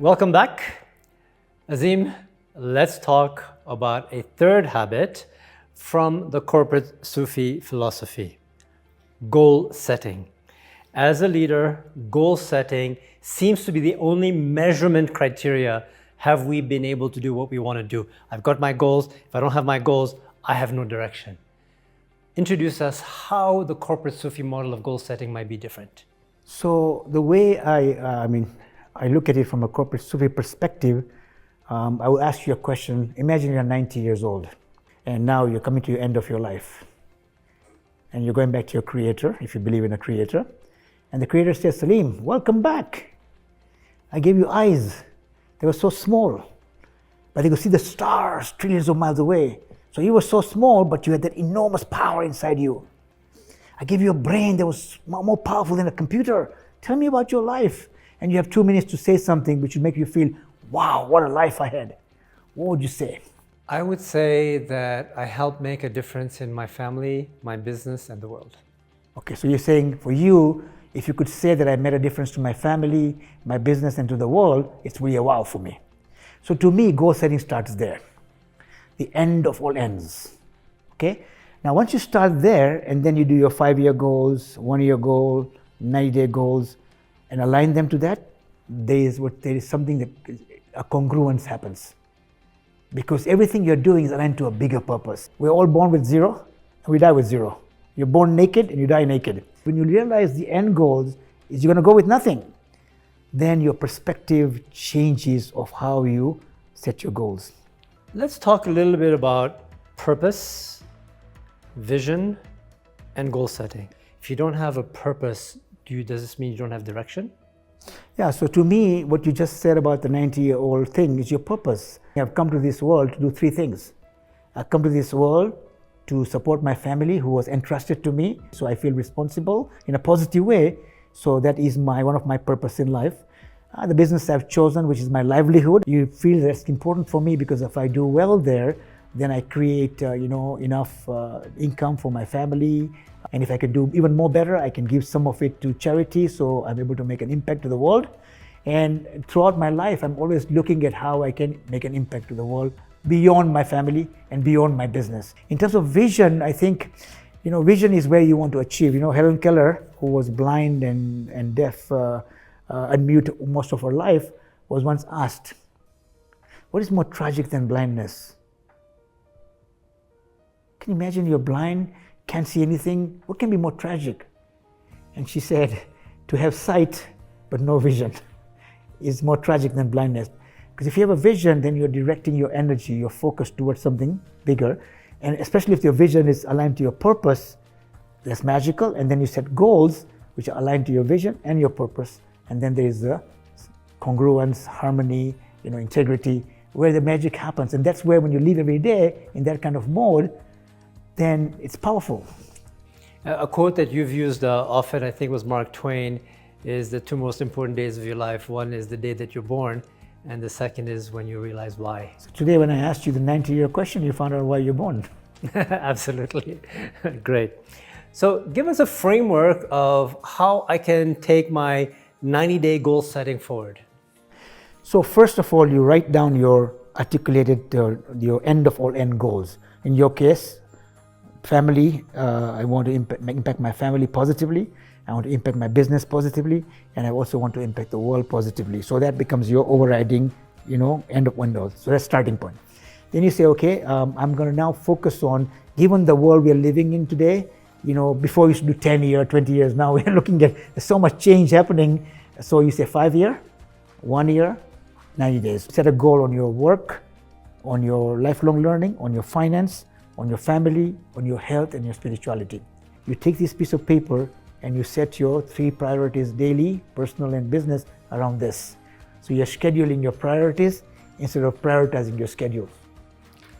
Welcome back. Azim, let's talk about a third habit from the Corporate Sufi philosophy, goal setting. As a leader, goal setting seems to be the only measurement criteria. Have we been able to do what we want to do? I've got my goals. If I don't have my goals, I have no direction. Introduce us how the Corporate Sufi model of goal setting might be different. So the way I look at it from a Corporate Sufi perspective, I will ask you a question. Imagine you're 90 years old and now you're coming to the end of your life and you're going back to your creator, if you believe in a creator. And the creator says, Salim, welcome back. I gave you eyes. They were so small, but they could see the stars trillions of miles away. So you were so small, but you had that enormous power inside you. I gave you a brain that was more powerful than a computer. Tell me about your life. And you have 2 minutes to say something which would make you feel, wow, what a life I had. What would you say? I would say that I helped make a difference in my family, my business, and the world. Okay, so you're saying for you, if you could say that I made a difference to my family, my business, and to the world, it's really a wow for me. So to me, goal setting starts there. The end of all ends. Okay? Now, once you start there, and then you do your 5-year goals, 1-year goal, 90-day goals, and align them to that, there is something that a congruence happens. Because everything you're doing is aligned to a bigger purpose. We're all born with zero, and we die with zero. You're born naked, and you die naked. When you realize the end goals is you're going to go with nothing, then your perspective changes of how you set your goals. Let's talk a little bit about purpose, vision, and goal setting. If you don't have a purpose, does this mean you don't have direction? Yeah, so to me, what you just said about the 90-year-old thing is your purpose. I've come to this world to do 3 things. I've come to this world to support my family who was entrusted to me, so I feel responsible in a positive way. So that is one of my purpose in life. The business I've chosen, which is my livelihood, you feel that's important for me because if I do well there, then I create enough income for my family. And if I can do even more better, I can give some of it to charity, so I'm able to make an impact to the world. And throughout my life, I'm always looking at how I can make an impact to the world beyond my family and beyond my business. In terms of vision, I think, vision is where you want to achieve. Helen Keller, who was blind and deaf and mute most of her life, was once asked, what is more tragic than blindness? Can you imagine you're blind, can't see anything? What can be more tragic? And she said, to have sight but no vision is more tragic than blindness. Because if you have a vision, then you're directing your energy, your focus towards something bigger. And especially if your vision is aligned to your purpose, that's magical. And then you set goals which are aligned to your vision and your purpose. And then there is the congruence, harmony, integrity, where the magic happens. And that's where when you live every day in that kind of mode, then it's powerful. A quote that you've used often, I think was Mark Twain, is the 2 most important days of your life. One is the day that you're born, and the second is when you realize why. So today when I asked you the 90-year question, you found out why you're born. Absolutely. Great. So give us a framework of how I can take my 90-day goal setting forward. So first of all, you write down your your end of all end goals. In your case, family, I want to impact my family positively. I want to impact my business positively, and I also want to impact the world positively. So that becomes your overriding, end of windows. So that's starting point. Then you say, okay, I'm going to now focus on, given the world we are living in today, before we used to do 10 years, 20 years, now we're looking at there's so much change happening. So you say 5 year, 1 year, 90 days. Set a goal on your work, on your lifelong learning, on your finance, on your family, on your health and your spirituality. You take this piece of paper and you set your 3 priorities daily, personal and business around this. So you're scheduling your priorities instead of prioritizing your schedule.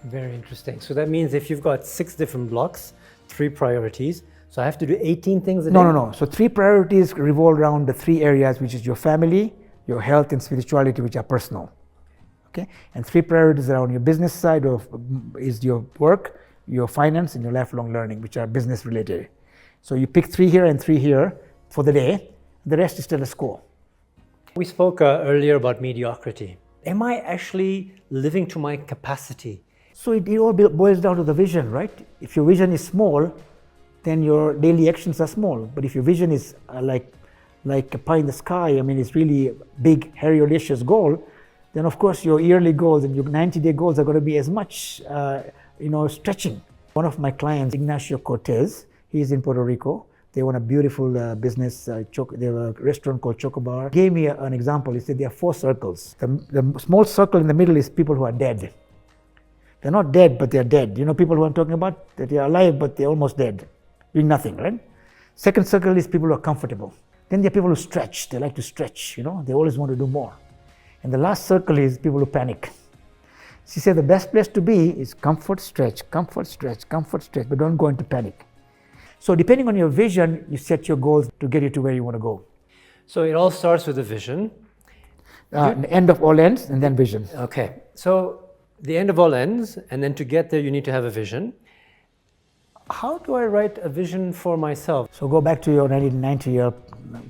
Very interesting. So that means if you've got 6 different blocks, 3 priorities, so I have to do 18 things a day? No. So 3 priorities revolve around the 3 areas, which is your family, your health and spirituality, which are personal. Okay? And 3 priorities around your business side is your work, your finance, and your lifelong learning, which are business related. So you pick 3 here and 3 here for the day. The rest is status quo. We spoke earlier about mediocrity. Am I actually living to my capacity? So it all boils down to the vision, right? If your vision is small, then your daily actions are small. But if your vision is like a pie in the sky, I mean, it's really a big, hairy, audacious goal, then of course your yearly goals and your 90-day goals are going to be as much, stretching. One of my clients, Ignacio Cortez, he's in Puerto Rico. They own a beautiful business, they have a restaurant called Chocobar. He gave me an example. He said there are 4 circles. The small circle in the middle is people who are dead. They're not dead, but they're dead. You know people who I'm talking about? That they are alive, but they're almost dead, doing nothing, right? Second circle is people who are comfortable. Then there are people who stretch. They like to stretch, they always want to do more. And the last circle is people who panic. She said the best place to be is comfort, stretch, but don't go into panic. So depending on your vision, you set your goals to get you to where you want to go. So it all starts with a vision. The end of all ends, and then vision. Okay, so the end of all ends, and then to get there you need to have a vision. How do I write a vision for myself? So go back to your 90-year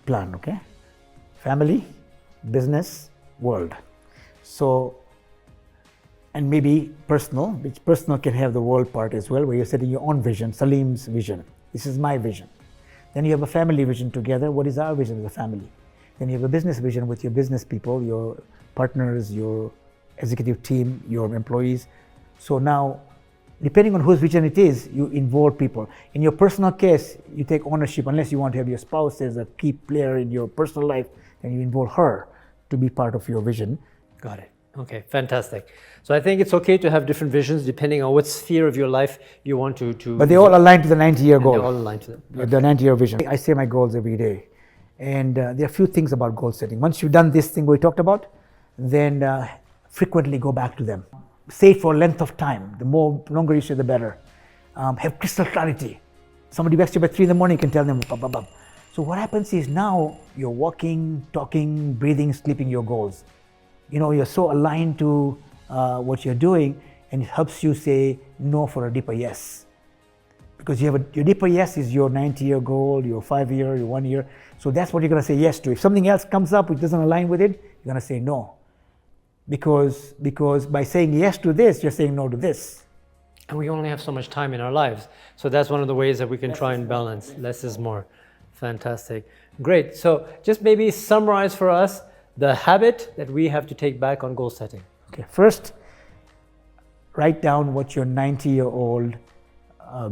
plan, okay? Family, business, world. So, and maybe personal, which personal can have the world part as well, where you're setting your own vision, Salim's vision. This is my vision. Then you have a family vision together. What is our vision as a family? Then you have a business vision with your business people, your partners, your executive team, your employees. So now, depending on whose vision it is, you involve people. In your personal case, you take ownership, unless you want to have your spouse as a key player in your personal life, then you involve her to be part of your vision. Got it. Okay, fantastic. So I think it's okay to have different visions depending on what sphere of your life you want to But they all align to the 90-year goal. They all align to the 90-year vision. I say my goals every day. And there are a few things about goal setting. Once you've done this thing we talked about, then frequently go back to them. Say it for a length of time. The longer you say, the better. Have crystal clarity. Somebody wakes you up at 3 in the morning, you can tell them, blah, blah, blah. So what happens is now you're walking, talking, breathing, sleeping your goals. You're so aligned to what you're doing, and it helps you say no for a deeper yes. Because your deeper yes is your 90-year goal, your 5-year, your 1 year. So that's what you're going to say yes to. If something else comes up which doesn't align with it, you're going to say no. Because by saying yes to this, you're saying no to this. And we only have so much time in our lives. So that's one of the ways that we can try and balance. Less is more. Fantastic. Great. So just maybe summarize for us the habit that we have to take back on goal setting. Okay. First, write down what your 90-year-old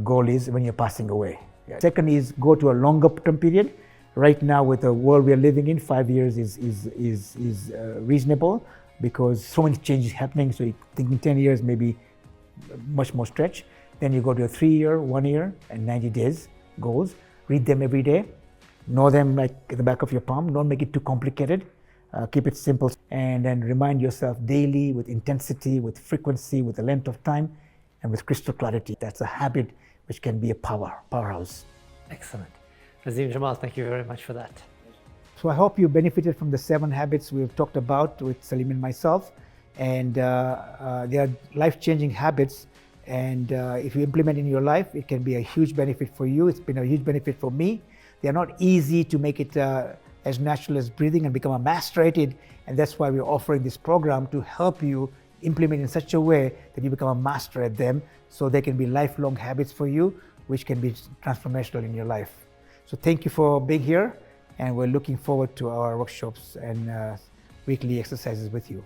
goal is when you're passing away. Yeah. Second is go to a longer term period. Right now, with the world we are living in, 5 years is reasonable because so many changes happening. So you think in 10 years maybe much more stretch. Then you go to a 3-year, 1 year, and 90 days goals. Read them every day. Know them like at the back of your palm. Don't make it too complicated. Keep it simple, and then remind yourself daily with intensity, with frequency, with the length of time, and with crystal clarity. That's a habit which can be a powerhouse. Excellent. Azim Jamal, thank you very much for that. So I hope you benefited from the 7 habits we've talked about with Salim and myself, and they are life-changing habits, and if you implement in your life, it can be a huge benefit for you. It's been a huge benefit for me. They are not easy to make it as natural as breathing and become a master at it, and that's why we're offering this program to help you implement in such a way that you become a master at them, so they can be lifelong habits for you, which can be transformational in your life. So thank you for being here, and we're looking forward to our workshops and weekly exercises with you.